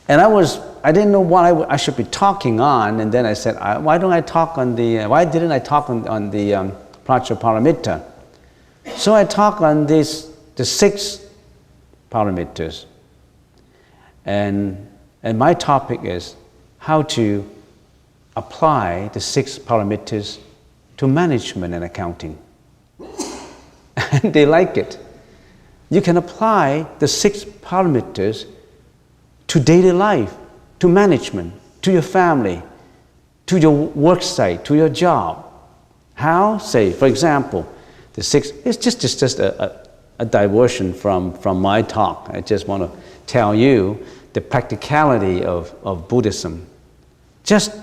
And I didn't know what I should be talking on, and then I said, why didn't I talk on the Prajna Paramita? So I talk on the 6 paramitas. And my topic is how to apply the 6 paramitas to management and accounting. And they like it. You can apply the 6 paramitas to daily life, to management, to your family, to your work site, to your job. How? Say, for example, the 6, it's just a diversion from my talk. I just want to tell you the practicality of Buddhism. Just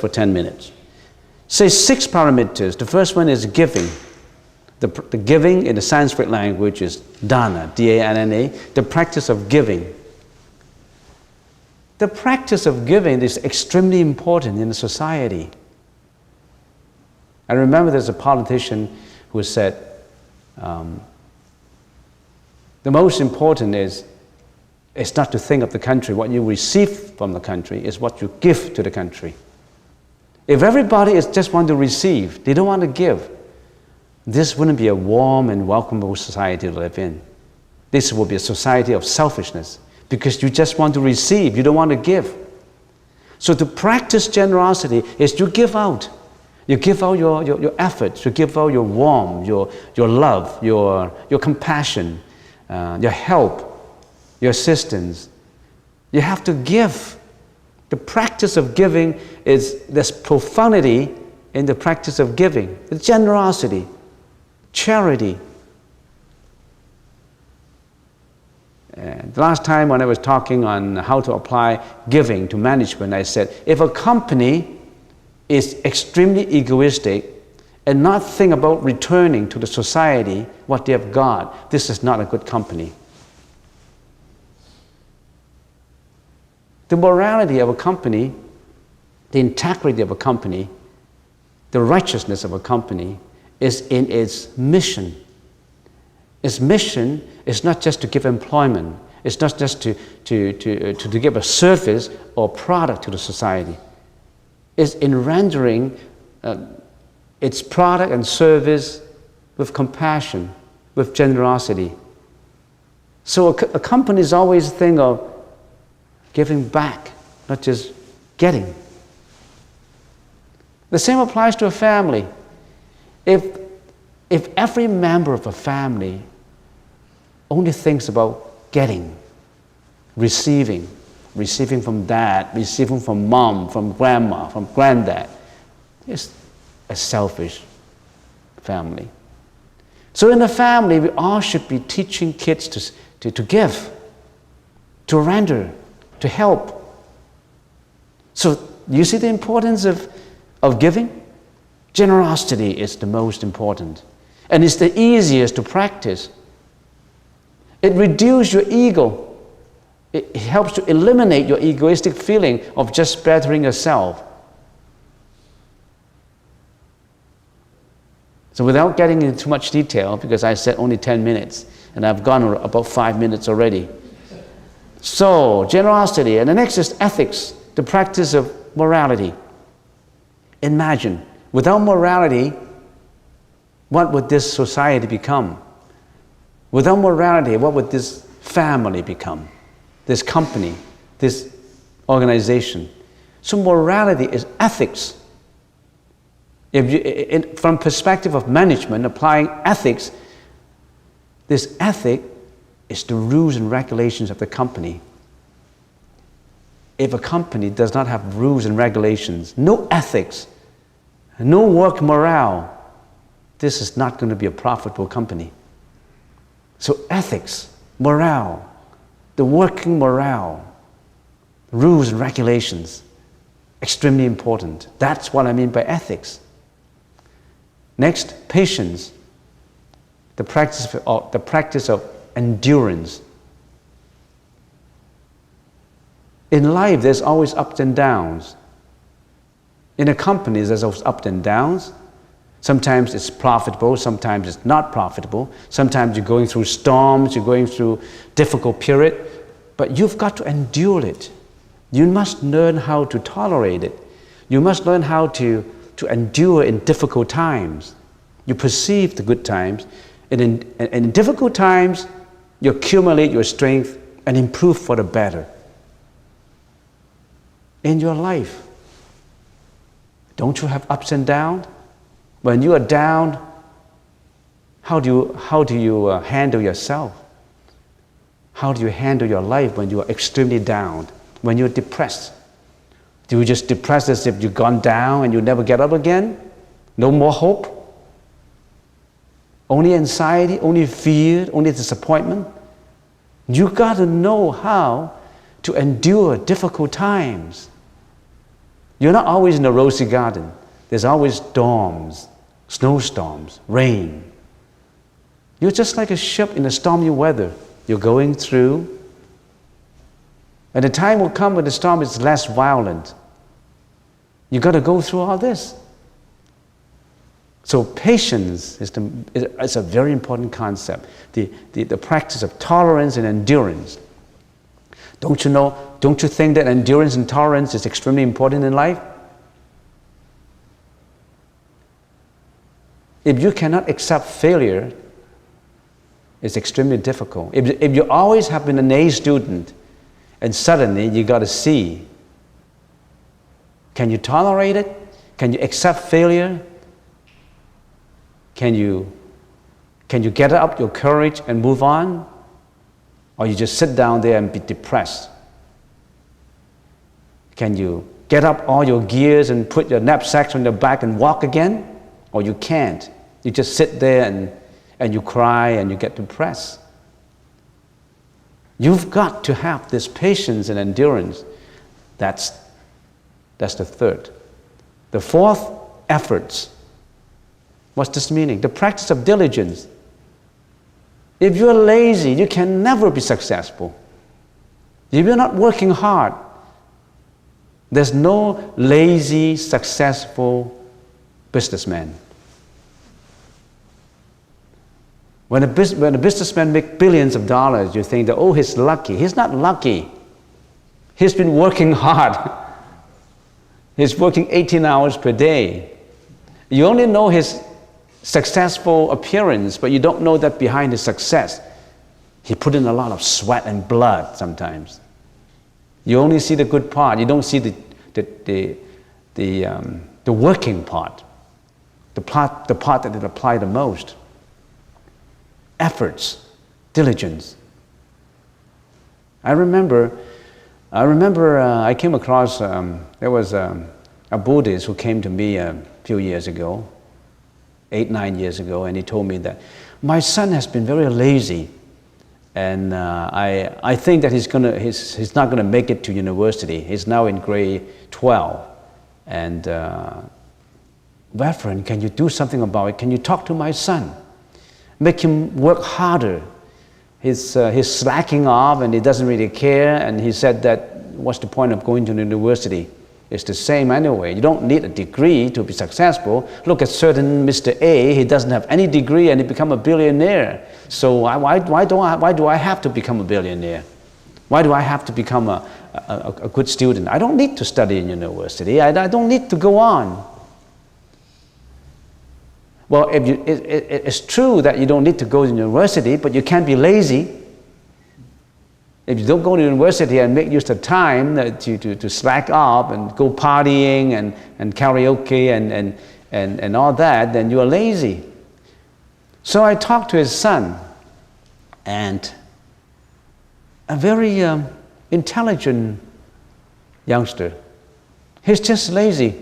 for 10 minutes. Say 6 paramitas. The first one is giving. The giving in the Sanskrit language is Dhyana, D-A-N-N-A, the practice of giving. The practice of giving is extremely important in the society. I remember there's a politician who said, the most important is not to think of the country, what you receive from the country, is what you give to the country. If everybody is just want to receive, they don't want to give, this wouldn't be a warm and welcomable society to live in. This will be a society of selfishness, because you just want to receive, you don't want to give. So to practice generosity is to give out. You give out your efforts, you give out your warmth, your love, your compassion, your help, your assistance. You have to give. The practice of giving is, there's profundity in the practice of giving. The generosity, charity. And the last time when I was talking on how to apply giving to management, I said, if a company is extremely egoistic and not think about returning to the society what they have got, this is not a good company. The morality of a company, the integrity of a company, the righteousness of a company is in its mission. Its mission is not just to give employment. It's not just to give a service or product to the society. It's in rendering its product and service with compassion, with generosity. So a company is always think of giving back, not just getting. The same applies to a family. If every member of a family only thinks about getting, receiving from dad, receiving from mom, from grandma, from granddad, it's a selfish family. So in a family, we all should be teaching kids to give, to render, to help. So you see the importance of giving? Generosity is the most important. And it's the easiest to practice. It reduces your ego. It helps to eliminate your egoistic feeling of just bettering yourself. So without getting into too much detail, because I said only 10 minutes, and I've gone about 5 minutes already. So, generosity. And the next is ethics, the practice of morality. Imagine, without morality, what would this society become? Without morality, what would this family become? This company, this organization. So morality is ethics. From perspective of management, applying ethics, this ethic is the rules and regulations of the company. If a company does not have rules and regulations, no ethics, no work morale, this is not going to be a profitable company. So ethics, morale, the working morale, rules and regulations, extremely important. That's what I mean by ethics. Next, patience, the practice of endurance. In life, there's always ups and downs. In a company, there's always ups and downs. Sometimes it's profitable, sometimes it's not profitable. Sometimes you're going through storms, you're going through difficult period. But you've got to endure it. You must learn how to tolerate it. You must learn how to endure in difficult times. You perceive the good times, and in difficult times, you accumulate your strength and improve for the better. In your life, don't you have ups and downs? When you are down, how do you handle yourself? How do you handle your life when you are extremely down, when you're depressed? Do you just depress as if you've gone down and you never get up again? No more hope? Only anxiety, only fear, only disappointment? You got to know how to endure difficult times. You're not always in a rosy garden. There's always storms, snowstorms, rain. You're just like a ship in a stormy weather. You're going through. And the time will come when the storm is less violent. You've got to go through all this. So patience is a very important concept. The practice of tolerance and endurance. Don't you think that endurance and tolerance is extremely important in life? If you cannot accept failure, it's extremely difficult. If you always have been an A student and suddenly you got a C, can you tolerate it? Can you accept failure? Can you get up your courage and move on? Or you just sit down there and be depressed? Can you get up all your gears and put your knapsacks on your back and walk again? Or you can't. You just sit there and you cry and you get depressed. You've got to have this patience and endurance. That's the third. The fourth, efforts. What's this meaning? The practice of diligence. If you're lazy, you can never be successful. If you're not working hard, there's no lazy, successful businessman. When a businessman makes billions of dollars, you think that, oh, he's lucky. He's not lucky. He's been working hard. He's working 18 hours per day. You only know his successful appearance, but you don't know that behind his success, he put in a lot of sweat and blood sometimes. You only see the good part. You don't see the working part, the part that it apply the most. Efforts, diligence. I remember I came across, there was a Buddhist who came to me a few years ago, 8-9 years ago, and he told me that my son has been very lazy, and I think that he's not gonna make it to university. He's now in grade 12, and Reverend, can you do something about it? Can you talk to my son? Make him work harder. He's slacking off and he doesn't really care, and he said that what's the point of going to the university? It's the same anyway. You don't need a degree to be successful. Look at certain Mr. A, he doesn't have any degree and he become a billionaire. So why do I have to become a billionaire? Why do I have to become a good student? I don't need to study in university. I don't need to go on. Well, it's true that you don't need to go to university, but you can't be lazy. If you don't go to university and make use of time to slack off and go partying and karaoke and all that, then you are lazy. So I talked to his son, and a very intelligent youngster. He's just lazy.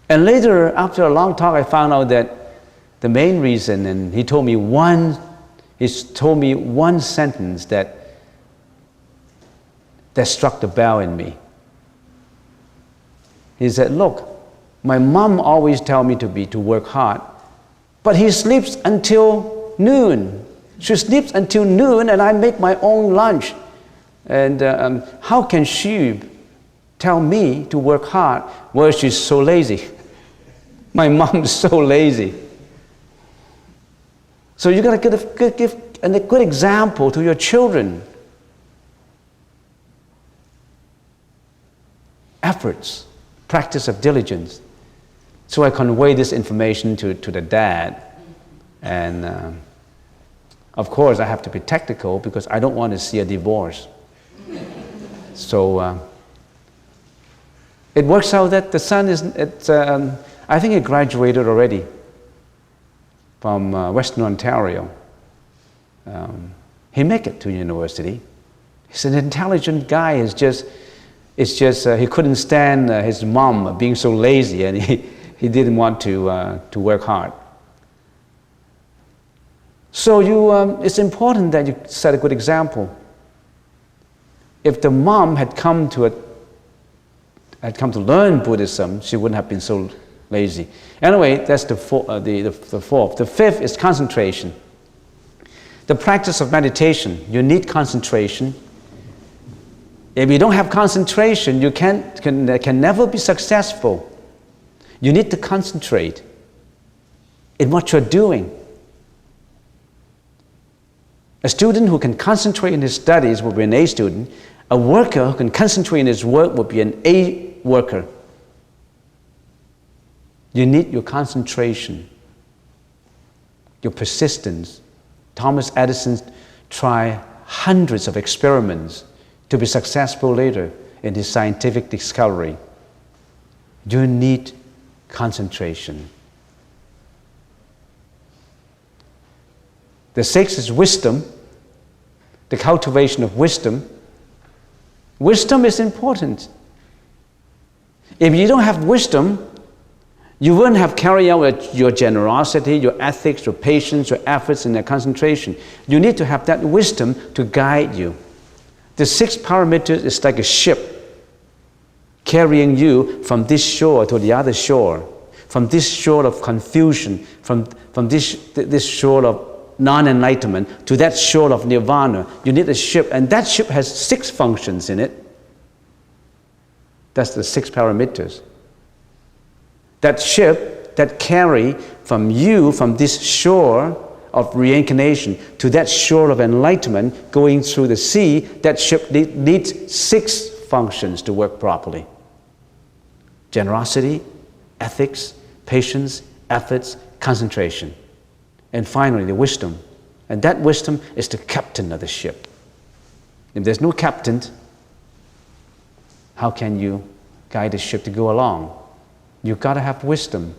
And later, after a long talk, I found out that the main reason, and he told me one sentence that struck the bell in me. He said, look, my mom always tells me to work hard, but he sleeps until noon. She sleeps until noon and I make my own lunch. And how can she tell me to work hard? Well, she's so lazy. My mom is so lazy. So you got to give a good example to your children. efforts, practice of diligence. So I convey this information to the dad. And of course, I have to be technical because I don't want to see a divorce. So it works out that the son I think he graduated already from Western Ontario. He make it to university. He's an intelligent guy. It's just he couldn't stand his mom being so lazy, and he didn't want to work hard. So it's important that you set a good example. If the mom had come to learn Buddhism, she wouldn't have been so lazy. Anyway, that's the fourth. The fifth is concentration. The practice of meditation, you need concentration. If you don't have concentration, you can never be successful. You need to concentrate in what you're doing. A student who can concentrate in his studies will be an A student. A worker who can concentrate in his work will be an A worker. You need your concentration, your persistence. Thomas Edison tried hundreds of experiments to be successful later in his scientific discovery. You need concentration. The sixth is wisdom, the cultivation of wisdom. Wisdom is important. If you don't have wisdom, you wouldn't have carried out your generosity, your ethics, your patience, your efforts, and your concentration. You need to have that wisdom to guide you. The 6 parameters is like a ship carrying you from this shore to the other shore, from this shore of confusion, from this shore of non-enlightenment to that shore of nirvana. You need a ship, and that ship has 6 functions in it. That's the 6 parameters. That ship that carry from you, from this shore of reincarnation to that shore of enlightenment going through the sea, that ship needs 6 functions to work properly. Generosity, ethics, patience, efforts, concentration. And finally, the wisdom. And that wisdom is the captain of the ship. If there's no captain, how can you guide the ship to go along? You've got to have wisdom.